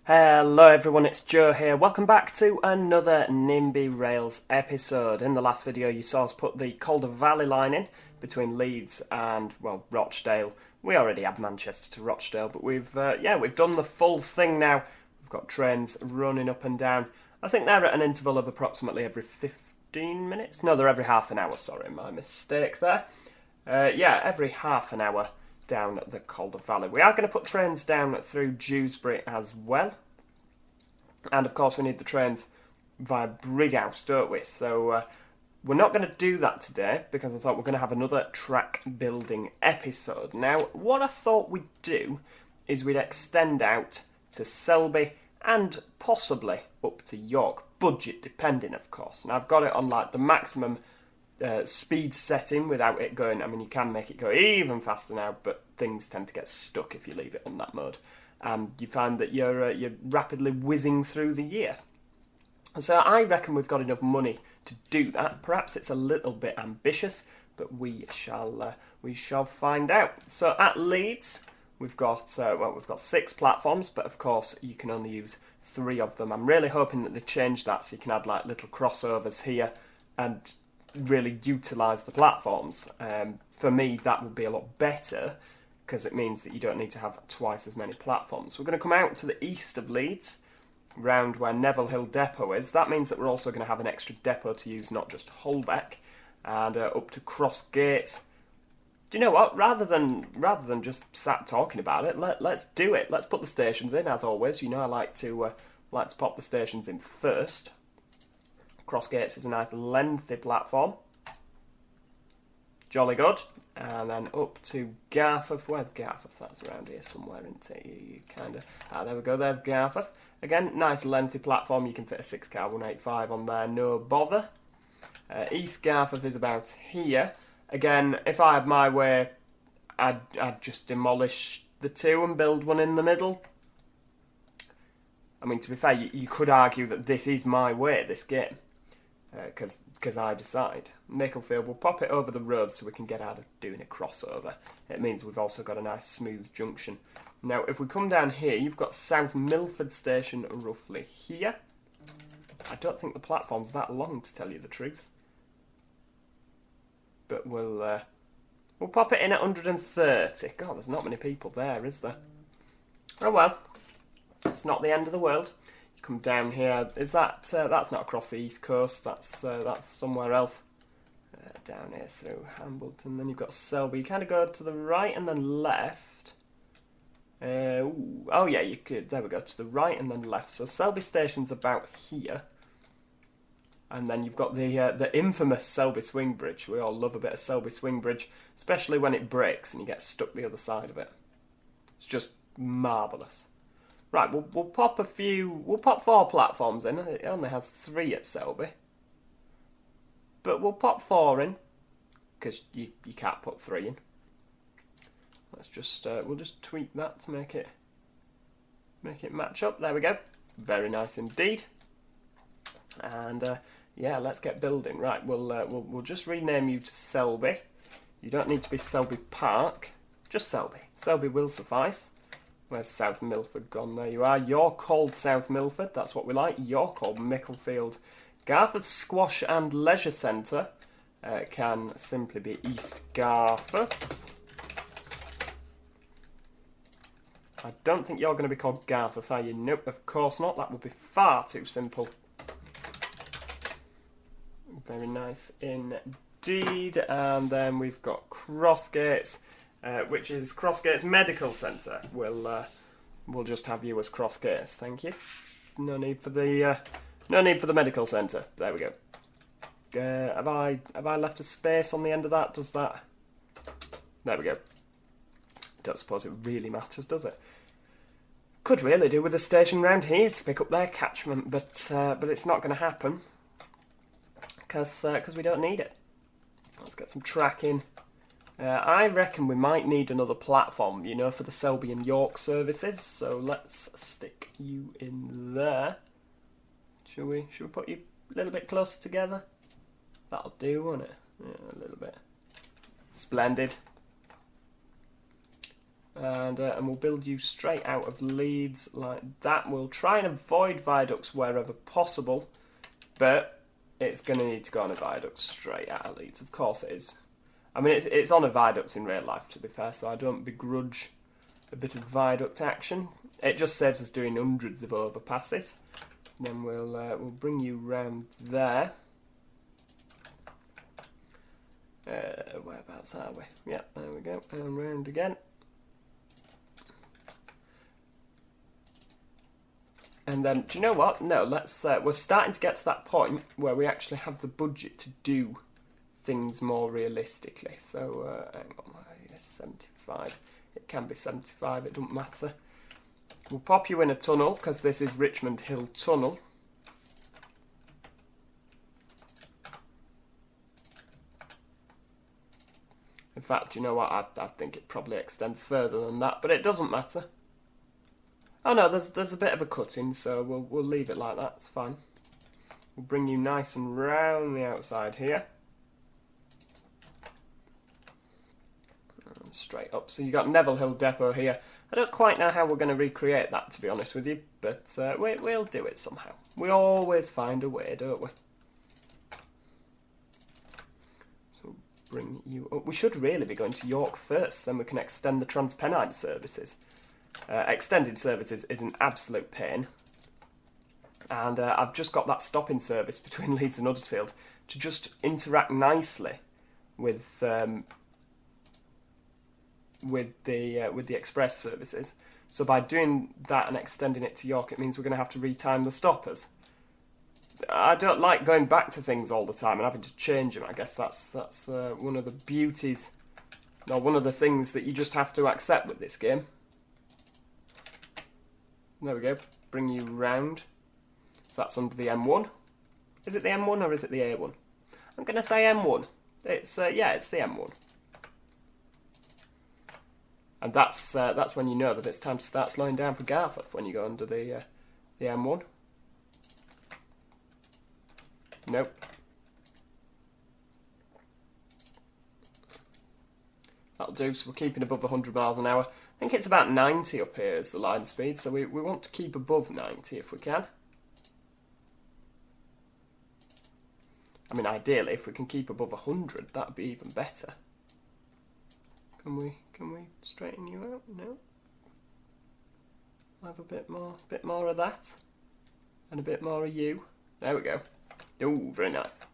Hello everyone, it's Joe here. Welcome back to another NIMBY Rails episode. In the last video you saw us put the Calder Valley line in between Leeds and, well, Rochdale. We already had Manchester to Rochdale, but we've done the full thing now. We've got trains running up and down. I think they're at an interval of approximately every 15 minutes. No, they're every half an hour, sorry, my mistake there. Every half an hour down the Calder Valley. We are going to put trains down through Dewsbury as well. And of course we need the trains via Brighouse, don't we? So we're not going to do that today because I thought we're going to have another track building episode. Now, what I thought we'd do is we'd extend out to Selby and possibly up to York. Budget depending, of course. Now, I've got it on like the maximum speed setting without it going. I mean, you can make it go even faster now, but things tend to get stuck if you leave it on that mode. And you find that you're rapidly whizzing through the year. So I reckon we've got enough money to do that. Perhaps it's a little bit ambitious, but we shall find out. So at Leeds, we've got 6 platforms, but of course you can only use 3 of them. I'm really hoping that they change that so you can add like little crossovers here and really utilise the platforms. For me, that would be a lot better because it means that you don't need to have twice as many platforms. We're going to come out to the east of Leeds, round where Neville Hill Depot is. That means that we're also going to have an extra depot to use, not just Holbeck, and up to Cross Gates. Do you know what? Rather than just sat talking about it, let's do it. Let's put the stations in, as always. You know I like to pop the stations in first. Cross Gates is a nice lengthy platform. Jolly good. And then up to Garforth. Where's Garforth? That's around here somewhere, isn't it? You kind of... there we go. There's Garforth. Again, nice lengthy platform. You can fit a 6-car 185 on there, no bother. East Garforth is about here. Again, if I had my way, I'd just demolish the 2 and build one in the middle. I mean, to be fair, you could argue that this is my way, this game. Because I decide. Macclesfield, we'll pop it over the road so we can get out of doing a crossover. It means we've also got a nice smooth junction. Now, if we come down here, you've got South Milford Station roughly here. I don't think the platform's that long, to tell you the truth. But we'll pop it in at 130. God, there's not many people there, is there? Oh well, it's not the end of the world. Come down here. Is that that's not across the east coast? That's somewhere else. Down here through Hambleton. Then you've got Selby. You kind of go to the right and then left. Oh yeah, you could. There we go. To the right and then left. So Selby Station's about here. And then you've got the infamous Selby Swing Bridge. We all love a bit of Selby Swing Bridge, especially when it breaks and you get stuck the other side of it. It's just marvellous. Right, we'll pop 4 platforms in. It only has 3 at Selby. But we'll pop 4 in, because you can't put 3 in. Let's just, we'll just tweak that to make it match up. There we go. Very nice indeed. And yeah, let's get building. Right, we'll just rename you to Selby. You don't need to be Selby Park, just Selby. Selby will suffice. Where's South Milford gone? There you are. You're called South Milford. That's what we like. You're called Macclesfield. Garforth Squash and Leisure Centre can simply be East Garforth. I don't think you're going to be called Garforth, are you? Nope, of course not. That would be far too simple. Very nice indeed. And then we've got Crossgates. Which is Crossgates Medical Centre. We'll just have you as Crossgates, thank you. No need for the medical centre. There we go. Have I left a space on the end of that? Does that? There we go. Don't suppose it really matters, does it? Could really do with a station round here to pick up their catchment, but it's not going to happen because we don't need it. Let's get some track in. I reckon we might need another platform, you know, for the Selby and York services. So let's stick you in there. Should we put you a little bit closer together? That'll do, won't it? Yeah, a little bit. Splendid. and we'll build you straight out of Leeds like that. We'll try and avoid viaducts wherever possible, but it's going to need to go on a viaduct straight out of Leeds. Of course it is. I mean, it's on a viaduct in real life, to be fair, so I don't begrudge a bit of viaduct action. It just saves us doing hundreds of overpasses. Then we'll bring you round there. Whereabouts are we? Yeah, there we go. And round again. And then, do you know what? No, let's. We're starting to get to that point where we actually have the budget to do things more realistically. So, hang on, 75. It can be 75, it doesn't matter. We'll pop you in a tunnel, because this is Richmond Hill Tunnel. In fact, you know what? I think it probably extends further than that, but it doesn't matter. Oh no, there's a bit of a cutting, so we'll leave it like that. It's fine. We'll bring you nice and round the outside here. And straight up. So you got Neville Hill Depot here. I don't quite know how we're going to recreate that, to be honest with you, but we'll do it somehow. We always find a way, don't we? So bring you up. We should really be going to York first, then we can extend the Transpennine services. Extended services is an absolute pain, and I've just got that stopping service between Leeds and Huddersfield to just interact nicely with the express services. So by doing that and extending it to York, it means we're going to have to retime the stoppers. I don't like going back to things all the time and having to change them. I guess that's one of the beauties, or one of the things that you just have to accept with this game. There we go, bring you round. So that's under the M1. Is it the M1 or is it the A1? I'm going to say M1. It's yeah, it's the M1. And that's when you know that it's time to start slowing down for Garforth, when you go under the M1. Nope. That'll do, so we're keeping above 100 miles an hour. I think it's about 90 up here is the line speed, so we want to keep above 90 if we can. I mean, ideally, if we can keep above 100, that'd be even better. Can we straighten you out? No. I'll have a bit more of that, and a bit more of you. There we go. Oh, very nice.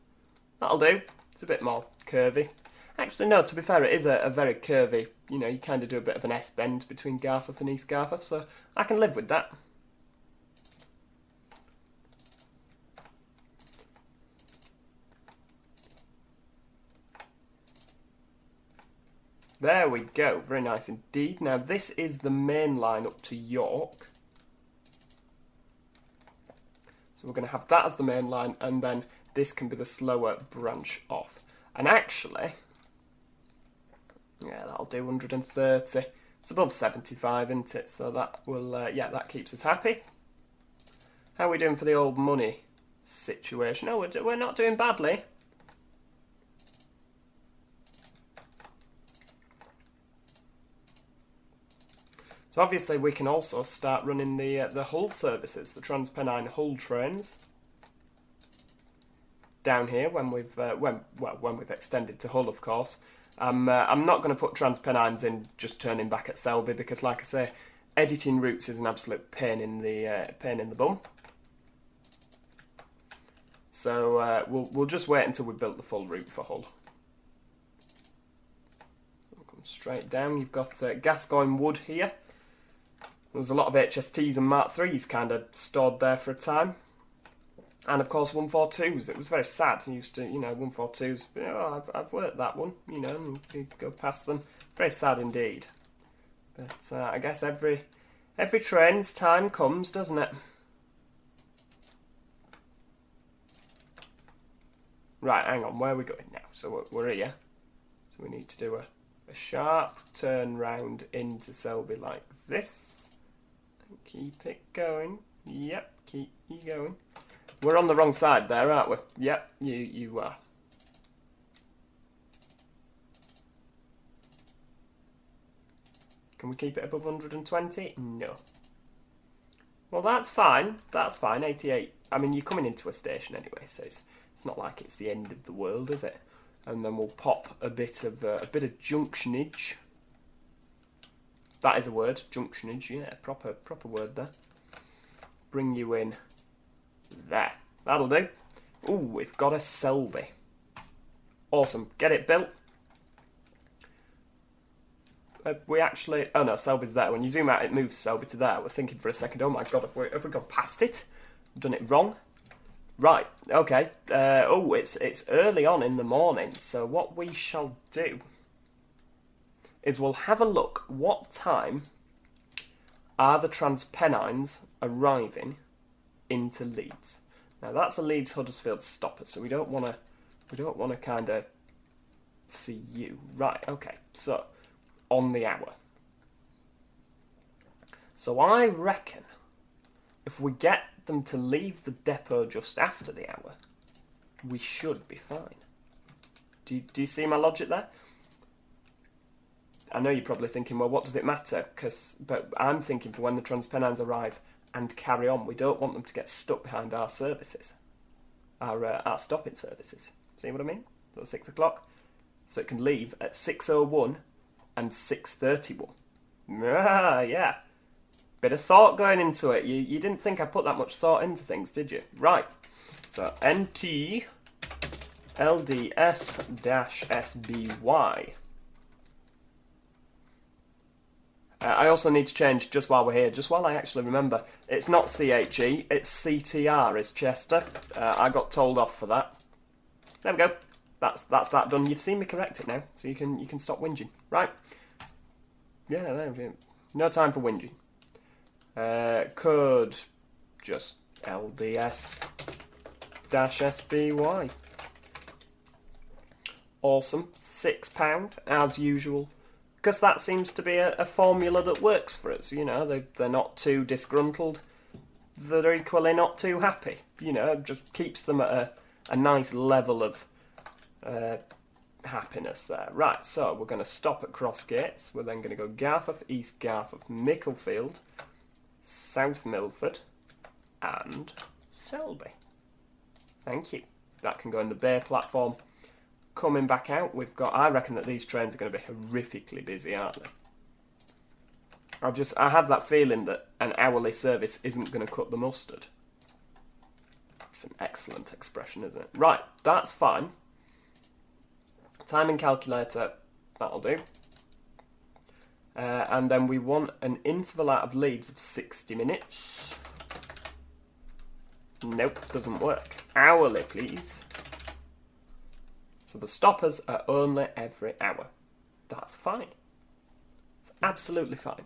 That'll do. It's a bit more curvy. Actually, no, to be fair, it is a very curvy, you know, you kind of do a bit of an S-bend between Garforth and East Garforth, so I can live with that. There we go, very nice indeed. Now, this is the main line up to York. So we're going to have that as the main line, and then this can be the slower branch off. And actually, yeah, that'll do 130. It's above 75, isn't it? So that will, yeah, that keeps us happy. How are we doing for the old money situation? Oh, we're not doing badly. So obviously we can also start running the Hull services, the Transpennine Hull trains down here when we've when we've extended to Hull, of course. I'm not going to put Transpennines in just turning back at Selby because, like I say, editing routes is an absolute pain in the bum. So we'll just wait until we've built the full route for Hull. We'll come straight down. You've got Gascoigne Wood here. There was a lot of HSTs and Mark IIIs kind of stored there for a time. And of course 142s. It was very sad. You used to, you know, 142s, oh, I've worked that one, you know, and you go past them. Very sad indeed. But I guess every train's time comes, doesn't it? Right, hang on, where are we going now? So we're here. So we need to do a sharp turn round into Selby like this. And keep it going. Yep, keep you going. We're on the wrong side there, aren't we? Yep, you are. Can we keep it above 120? No. Well, that's fine. That's fine. 88. I mean, you're coming into a station anyway, so it's not like it's the end of the world, is it? And then we'll pop a bit of junctionage. That is a word, junctionage. Yeah, proper word there. Bring you in there. That'll do. Ooh, we've got a Selby. Awesome. Get it built. We actually... Oh no, Selby's there. When you zoom out, it moves Selby to there. We're thinking for a second, oh my god, have we gone past it? Done it wrong? Right, okay. Oh, it's early on in the morning, so what we shall do is we'll have a look. What time are the Transpennines arriving into Leeds? Now that's a Leeds Huddersfield stopper, so we don't want to kind of see you. Right, okay. So on the hour. So I reckon if we get them to leave the depot just after the hour, we should be fine. Do you see my logic there? I know you're probably thinking, well, what does it matter? But I'm thinking for when the Transpennines arrive and carry on, we don't want them to get stuck behind our services, our stopping services. See what I mean? So 6 o'clock, so it can leave at 6:01 and 6:31. Ah, yeah. Bit of thought going into it. You didn't think I put that much thought into things, did you? Right. So NT LDS-SBY. I also need to change, just while we're here, just while I actually remember, it's not CHE, it's CTR is Chester. I got told off for that. There we go. That's that done. You've seen me correct it now, so you can stop whinging. Right. Yeah, there we go. No time for whinging. Code just LDS-SBY. Awesome. £6 as usual. Because that seems to be a formula that works for us, you know, they're not too disgruntled, they're equally not too happy, you know, it just keeps them at a nice level of happiness there. Right, so we're going to stop at Crossgates, we're then going to go Garforth, East Garforth, Micklefield, South Milford, and Selby. Thank you. That can go in the Bay platform. Coming back out, we've got... I reckon that these trains are going to be horrifically busy, aren't they? I have that feeling that an hourly service isn't going to cut the mustard. It's an excellent expression, isn't it? Right, that's fine. Timing calculator, that'll do. And then we want an interval out of Leeds of 60 minutes. Nope, doesn't work. Hourly, please. So the stoppers are only every hour. That's fine. It's absolutely fine.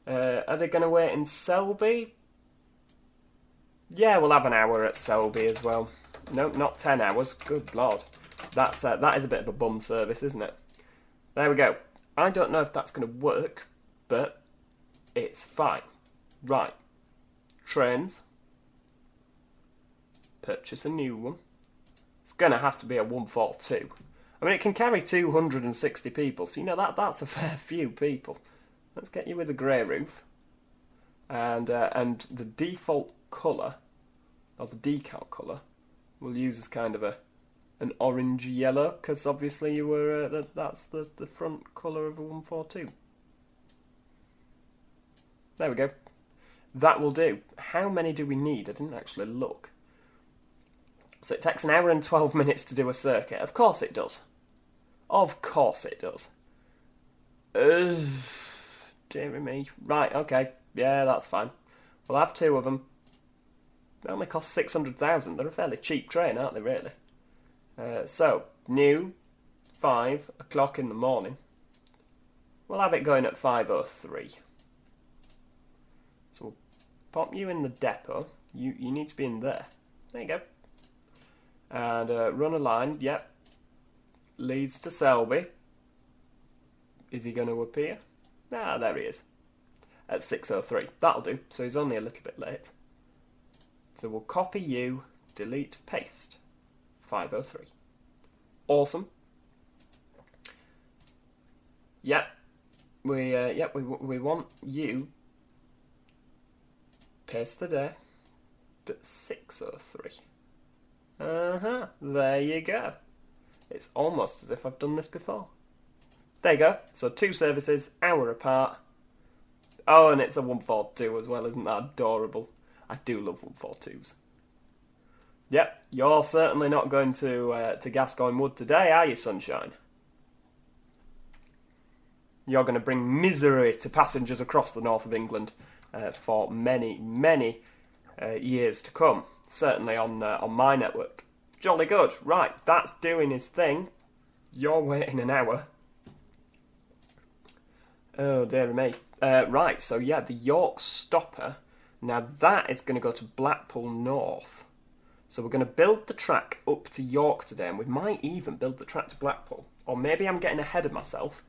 Are they going to wait in Selby? Yeah, we'll have an hour at Selby as well. No, not 10 hours. Good lord. That is a bit of a bum service, isn't it? There we go. I don't know if that's going to work, but it's fine. Right. Trains. Purchase a new one. It's going to have to be a 142. I mean, it can carry 260 people, so you know that's a fair few people. Let's get you with a grey roof. And the default colour, or the decal colour, we'll use as kind of an orange-yellow, because obviously you were that's the front colour of a 142. There we go. That will do. How many do we need? I didn't actually look. So it takes an hour and 12 minutes to do a circuit. Of course it does. Of course it does. Dear me. Right, okay. Yeah, that's fine. We'll have two of them. They only cost 600,000. They're a fairly cheap train, aren't they, really? So, new, 5 o'clock in the morning. We'll have it going at 5:03. So we'll pop you in the depot. You need to be in there. There you go. And run a line, yep. Leads to Selby. Is he going to appear? Ah, there he is. At 6:03. That'll do. So he's only a little bit late. So we'll copy you, delete, paste. 5:03. Awesome. Yep. we want you pace the day, but 6:03. There you go. It's almost as if I've done this before. There you go. So 2 services, hour apart. Oh, and it's a 142 as well. Isn't that adorable? I do love 142s. Yep, you're certainly not going to Gascoigne Wood today, are you, sunshine? You're going to bring misery to passengers across the north of England for many, many years to come. Certainly on my network. Jolly good. Right, that's doing his thing. You're waiting an hour. Oh, dear me. Right, so yeah, the York stopper. Now that is going to go to Blackpool North. So we're going to build the track up to York today, and we might even build the track to Blackpool. Or maybe I'm getting ahead of myself.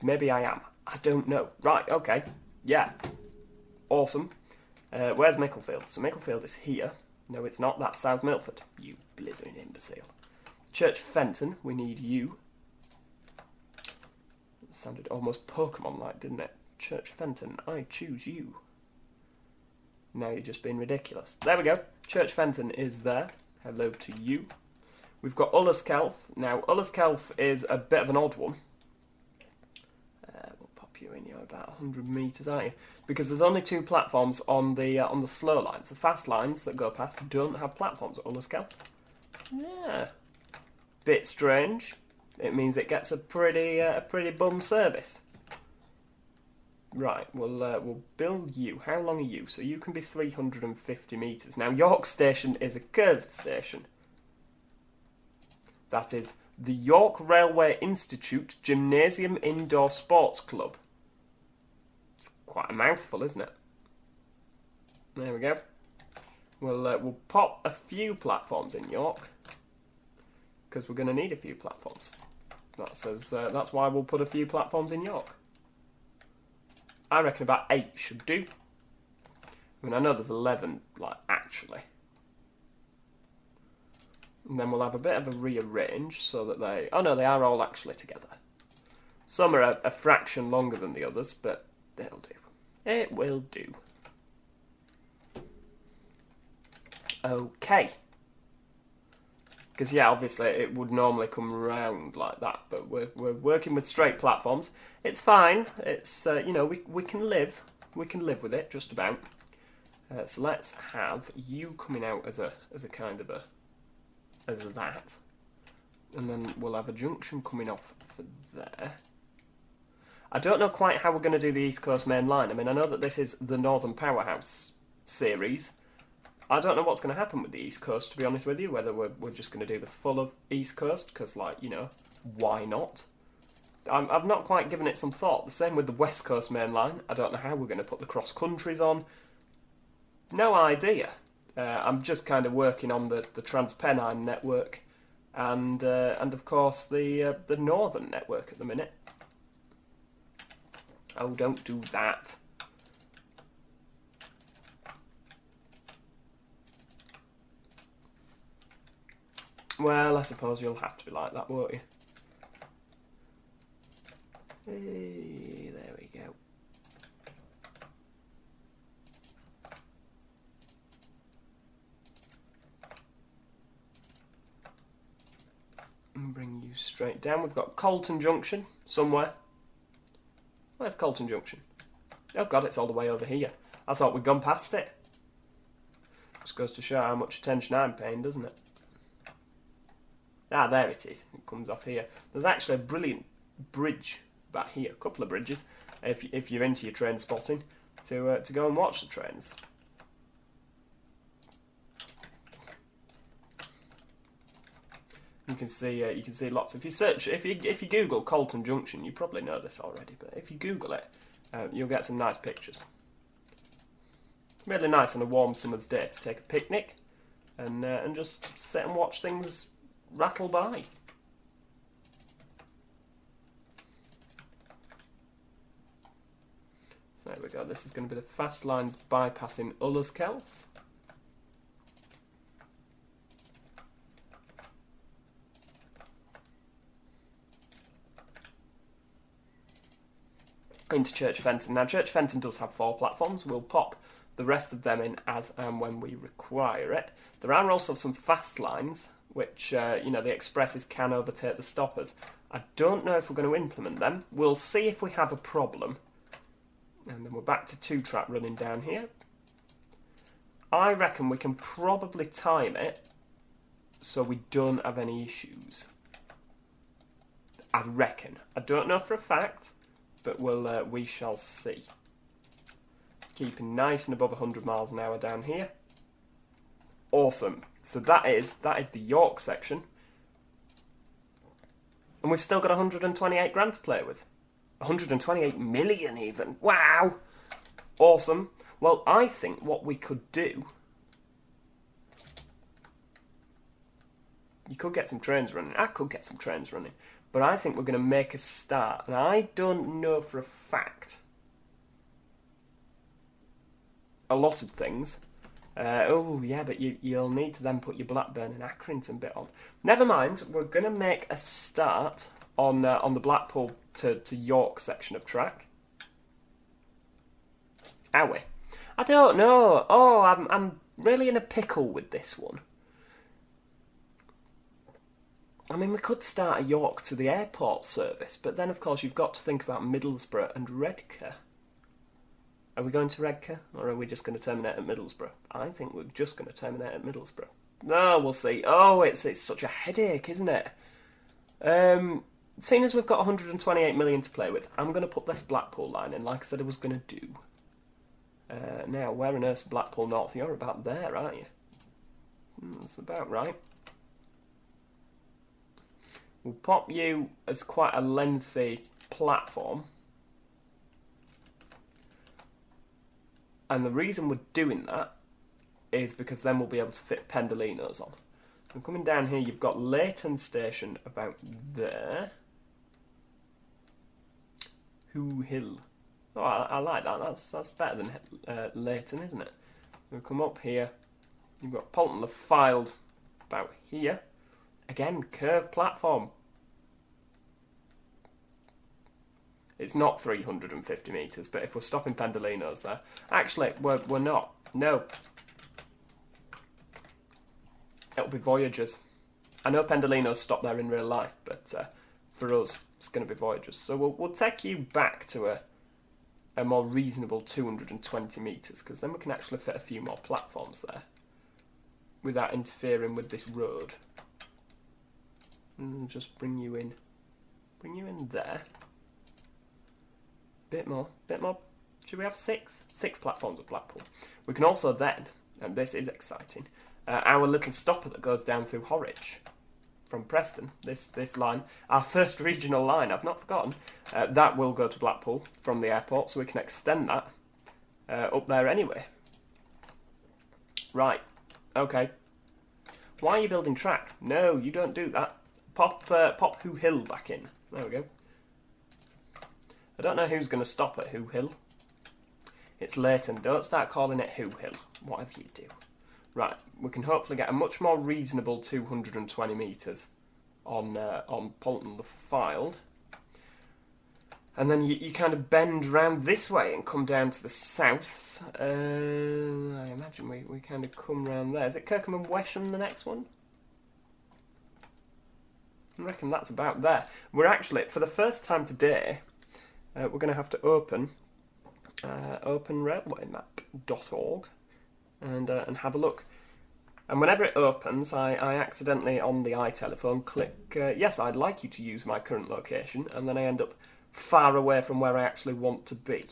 Maybe I am. I don't know. Right, okay. Yeah. Awesome. Where's Micklefield? So Micklefield is here. No, it's not. That's South Milford. You blithering imbecile. Church Fenton, we need you. It sounded almost Pokemon-like, didn't it? Church Fenton, I choose you. Now you're just being ridiculous. There we go. Church Fenton is there. Hello to you. We've got Ullerskelf. Now, Ullerskelf is a bit of an odd one. We'll pop you in. You're about 100 metres, aren't you? Because there's only 2 platforms on the slow lines. The fast lines that go past don't have platforms at Ullerskelf. Yeah. Bit strange. It means it gets a pretty bum service. Right, we'll build you. How long are you? So you can be 350 metres. Now, York Station is a curved station. That is the York Railway Institute Gymnasium Indoor Sports Club. It's quite a mouthful, isn't it? There we go. We'll pop a few platforms in York, because we're going to need a few platforms. That's why we'll put a few platforms in York. I reckon about 8 should do. I mean, I know there's 11, actually. And then we'll have a bit of a rearrange so that they... Oh no, they are all actually together. Some are a fraction longer than the others, but it'll do. It will do. Okay. Because, yeah, obviously it would normally come round like that, but we're working with straight platforms. It's fine. It's, we can live. We can live with it, just about. So let's have you coming out as a kind of as that. And then we'll have a junction coming off for there. I don't know quite how we're going to do the East Coast Main Line. I mean, I know that this is the Northern Powerhouse series. I don't know what's going to happen with the East Coast, to be honest with you, whether we're just going to do the full of East Coast, because, why not? I've not quite given it some thought. The same with the West Coast Main Line. I don't know how we're going to put the cross-countries on. No idea. I'm just kind of working on the Transpennine network and of course, the Northern network at the minute. Oh, don't do that. Well, I suppose you'll have to be like that, won't you? Hey, there we go. And bring you straight down. We've got Colton Junction somewhere. Where's Colton Junction? Oh god, it's all the way over here. I thought we'd gone past it. Just goes to show how much attention I'm paying, doesn't it? Ah, there it is. It comes off here. There's actually a brilliant bridge back here. A couple of bridges, if you're into your train spotting, to go and watch the trains. You can see lots. If you search, if you Google Colton Junction, you probably know this already. But if you Google it, you'll get some nice pictures. Really nice on a warm summer's day to take a picnic, and just sit and watch things rattle by. So there we go. This is going to be the fast lines bypassing Ullerskelf. into Church Fenton. Now, Church Fenton does have 4 platforms. We'll pop the rest of them in as and when we require it. There are also some fast lines, which, the expresses can overtake the stoppers. I don't know if we're going to implement them. We'll see if we have a problem. And then we're back to 2-track running down here. I reckon we can probably time it so we don't have any issues. I reckon. I don't know for a fact, but we shall see. Keeping nice and above 100 miles an hour down here. Awesome. So that is the York section. And we've still got 128 grand to play with. 128 million even. Wow! Awesome. Well, I think what we could do... You could get some trains running. I could get some trains running. But I think we're going to make a start. And I don't know for a fact a lot of things. But you'll need to then put your Blackburn and Accrington bit on. Never mind, we're going to make a start on the Blackpool to York section of track. Are we? I don't know. Oh, I'm really in a pickle with this one. I mean, we could start a York to the airport service, but then, of course, you've got to think about Middlesbrough and Redcar. Are we going to Redcar, or are we just going to terminate at Middlesbrough? I think we're just going to terminate at Middlesbrough. No, we'll see. Oh, it's such a headache, isn't it? Seeing as we've got 128 million to play with, I'm going to put this Blackpool line in, like I said I was going to do. Now, where on earth's Blackpool North? You're about there, aren't you? That's about right. We'll pop you as quite a lengthy platform. And the reason we're doing that is because then we'll be able to fit Pendolinos on. And coming down here, you've got Leighton Station about there. Who Hill. Oh, I like that. That's better than Leighton, isn't it? We'll come up here. You've got Polton Le Filed about here. Again, curved platform. It's not 350 metres, but if we're stopping Pendolinos there... Actually, we're not. No. It'll be Voyagers. I know Pendolinos stop there in real life, but for us, it's going to be Voyagers. So we'll take you back to a more reasonable 220 metres, because then we can actually fit a few more platforms there without interfering with this road. And just bring you in there. Bit more. Should we have 6? 6 platforms at Blackpool. We can also then, and this is exciting, our little stopper that goes down through Horwich from Preston, this line, our first regional line, I've not forgotten, that will go to Blackpool from the airport, so we can extend that up there anyway. Right, okay. Why are you building track? No, you don't do that. Pop Who Hill back in. There we go. I don't know who's going to stop at Who Hill. It's Leighton. Don't start calling it Who Hill. Whatever you do. Right, we can hopefully get a much more reasonable 220 metres on Polton Le Filed. And then you kind of bend round this way and come down to the south. I imagine we kind of come round there. Is it Kirkham and Wesham, the next one? I reckon that's about there. We're actually, for the first time today... we're going to have to open openrailwaymap.org and have a look. And whenever it opens, I accidentally, on the iTelephone, click, yes, I'd like you to use my current location, and then I end up far away from where I actually want to be.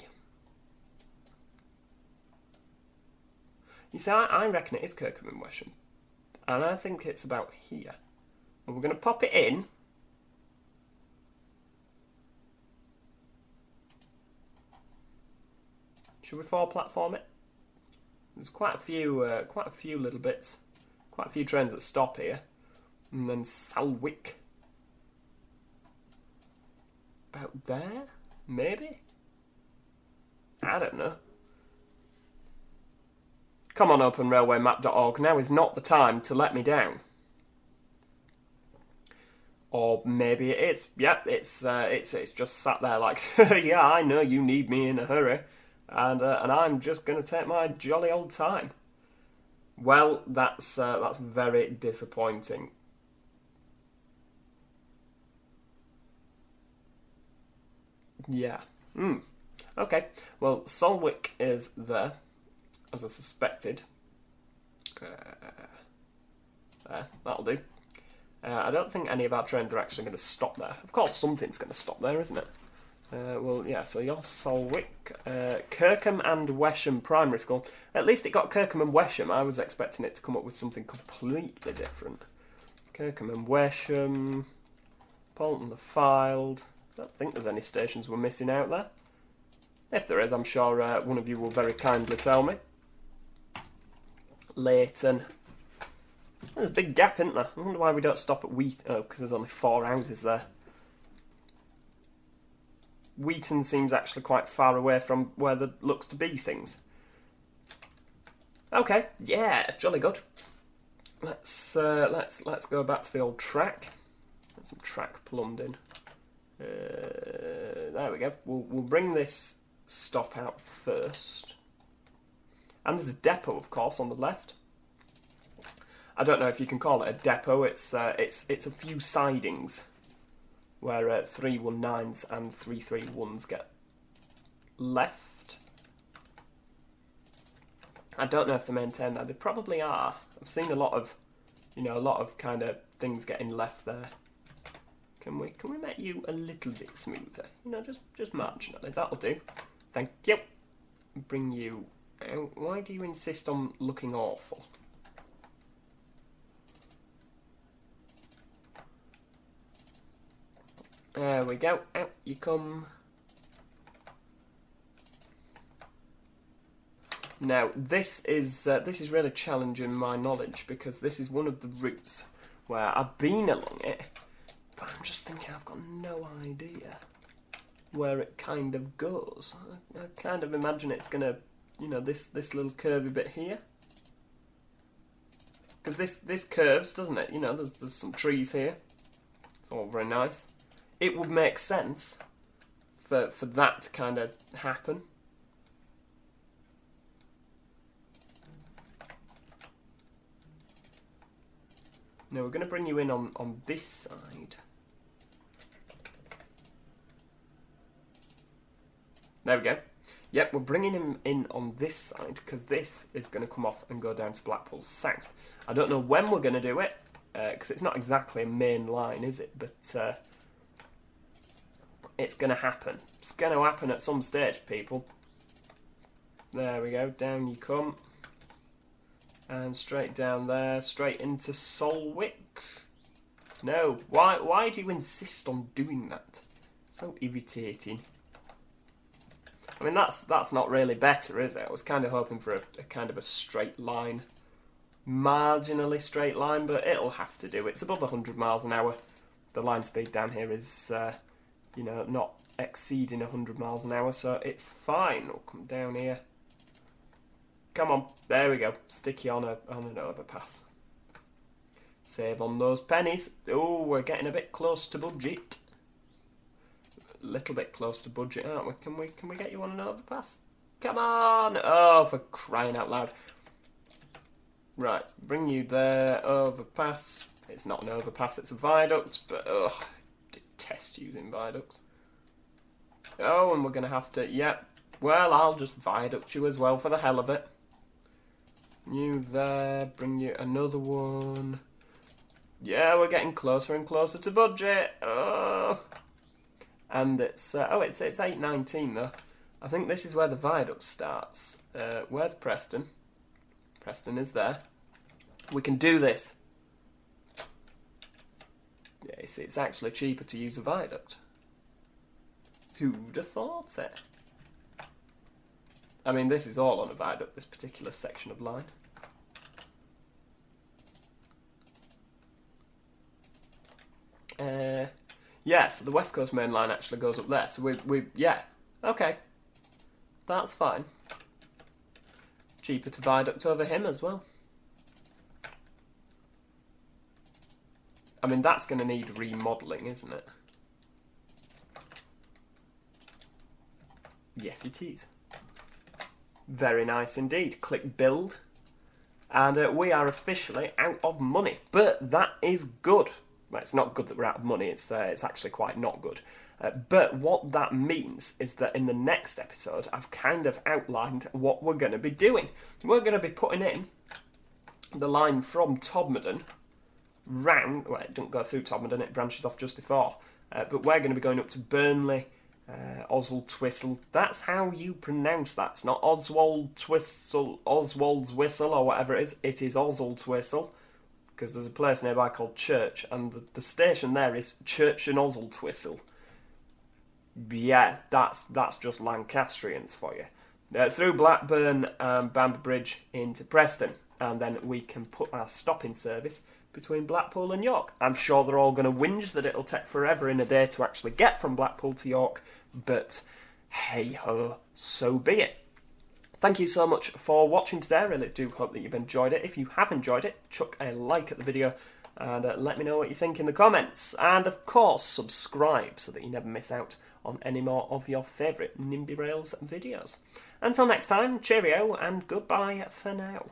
You see, I reckon it is Kirkham and Wesham, and I think it's about here. And we're going to pop it in. Should we 4-platform it? There's quite a few little bits, quite a few trains that stop here, and then Salwick. About there, maybe. I don't know. Come on, openrailwaymap.org. Now is not the time to let me down. Or maybe it is. Yep, it's just sat there like, yeah, I know you need me in a hurry, and I'm just gonna take my jolly old time. Well, that's very disappointing. Yeah. Okay. Well, Solwick is there, as I suspected. There, that'll do. I don't think any of our trains are actually going to stop there. Of course, something's going to stop there, isn't it? Well, yeah, so you're Solwick. Kirkham and Wesham Primary School. At least it got Kirkham and Wesham. I was expecting it to come up with something completely different. Kirkham and Wesham. Bolton the Fylde. I don't think there's any stations we're missing out there. If there is, I'm sure one of you will very kindly tell me. Leighton. There's a big gap, isn't there? I wonder why we don't stop at Wheaton. Oh, because there's only 4 houses there. Wheaton seems actually quite far away from where there looks to be things. Okay, yeah, jolly good. Let's go back to the old track. Get some track plumbed in. There we go. We'll bring this stop out first. And there's a depot, of course, on the left. I don't know if you can call it a depot. It's a few sidings where 319s and 331s get left. I don't know if they maintain that. They probably are. I've seen a lot of kind of things getting left there. Can we make you a little bit smoother? Just marginally. That'll do. Thank you. Bring you out. Why do you insist on looking awful? There we go. Out you come. Now this is really challenging my knowledge, because this is one of the routes where I've been along it, but I'm just thinking I've got no idea where it kind of goes. I kind of imagine it's gonna, this little curvy bit here, because this curves, doesn't it? There's some trees here. It's all very nice. It would make sense for that to kind of happen. Now we're going to bring you in on this side. There we go. Yep, we're bringing him in on this side, because this is going to come off and go down to Blackpool South. I don't know when we're going to do it, because it's not exactly a main line, is it? But it's going to happen. It's going to happen at some stage, people. There we go. Down you come. And straight down there. Straight into Solwick. No. Why do you insist on doing that? So irritating. I mean, that's not really better, is it? I was kind of hoping for a kind of a straight line. Marginally straight line, but it'll have to do. It's above 100 miles an hour. The line speed down here is... not exceeding 100 miles an hour, so it's fine. We'll come down here. Come on, there we go. Sticky on an overpass. Save on those pennies. Oh, we're getting a bit close to budget. A little bit close to budget, aren't we? Can we get you on an overpass? Come on! Oh, for crying out loud. Right, bring you there. Overpass. It's not an overpass, it's a viaduct, but ugh. Test using viaducts. Oh, and we're going to have to... Yep. Well, I'll just viaduct you as well for the hell of it. You there. Bring you another one. Yeah, we're getting closer and closer to budget. Oh. And it's... it's 8:19 though. I think this is where the viaduct starts. Where's Preston? Preston is there. We can do this. Yeah, you see, it's actually cheaper to use a viaduct. Who'd have thought it? I mean, this is all on a viaduct, this particular section of line. Yeah, so the West Coast Main Line actually goes up there. So yeah, okay. That's fine. Cheaper to viaduct over him as well. I mean, that's going to need remodelling, isn't it? Yes, it is. Very nice indeed. Click build. And we are officially out of money. But that is good. Well, it's not good that we're out of money. It's actually quite not good. But what that means is that in the next episode, I've kind of outlined what we're going to be doing. We're going to be putting in the line from Todmorden round. Well, it doesn't go through Todmorden, it branches off just before. But we're going to be going up to Burnley, Oswald Twistle. That's how you pronounce that. It's not Oswald Twistle, Oswald's Whistle, or whatever it is. It is Oswald Twistle, because there's a place nearby called Church, and the station there is Church and Oswald Twistle. Yeah, that's just Lancastrians for you. Through Blackburn and Bamber Bridge into Preston, and then we can put our stopping service between Blackpool and York. I'm sure they're all going to whinge that it'll take forever in a day to actually get from Blackpool to York, but hey-ho, so be it. Thank you so much for watching today. I really do hope that you've enjoyed it. If you have enjoyed it, chuck a like at the video and let me know what you think in the comments. And of course, subscribe so that you never miss out on any more of your favourite NIMBY Rails videos. Until next time, cheerio and goodbye for now.